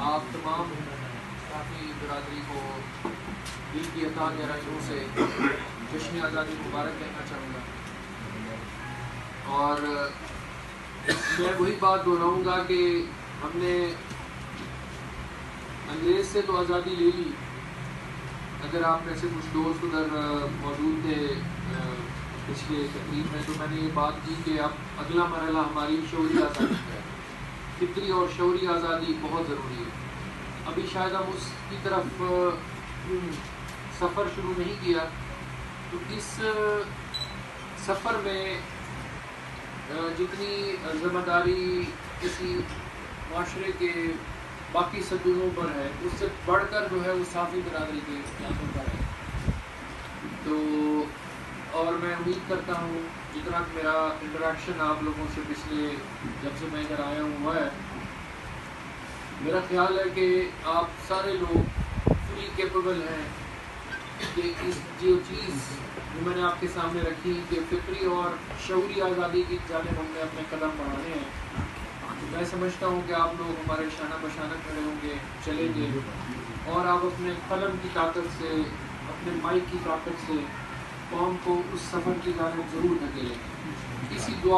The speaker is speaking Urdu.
آپ تمام صحافی برادری کو دل کی عطا گہرائیوں سے جشن آزادی مبارک کہنا چاہوں گا، اور میں وہی بات دہراؤں گا کہ ہم نے انگریز سے تو آزادی لے لی. اگر آپ میں سے کچھ دوست ادھر موجود تھے پچھلے تقریب میں، تو میں نے یہ بات کی کہ اب اگلا مرحلہ ہماری شعوری آزادی کا ہے. فطری اور شعوری آزادی بہت ضروری ہے. ابھی شاید ہم اس کی طرف سفر شروع نہیں کیا، تو اس سفر میں جتنی ذمہ داری کسی معاشرے کے باقی ستونوں پر ہے، اس سے بڑھ کر جو ہے وہ صحافی برادری کے ہاتھوں پر ہے. تو اور میں امید کرتا ہوں جتنا میرا انٹریکشن آپ لوگوں سے پچھلے جب سے میں ادھر آیا ہوں ہوا ہے، میرا خیال ہے کہ آپ سارے لوگ فلی کیپیبل ہیں کہ اس جو چیز جو میں نے آپ کے سامنے رکھی کہ فطری اور شعوری آزادی کی جانب ہم نے اپنے قدم بڑھانے ہیں. میں سمجھتا ہوں کہ آپ لوگ ہمارے شانہ بشانہ کھڑے ہوں گے، چلیں گے، اور آپ اپنے قلم کی طاقت سے، اپنے مائک کی طاقت سے قوم کو اس سفر کی جانب ضرور دھکیلیں. اسی دعا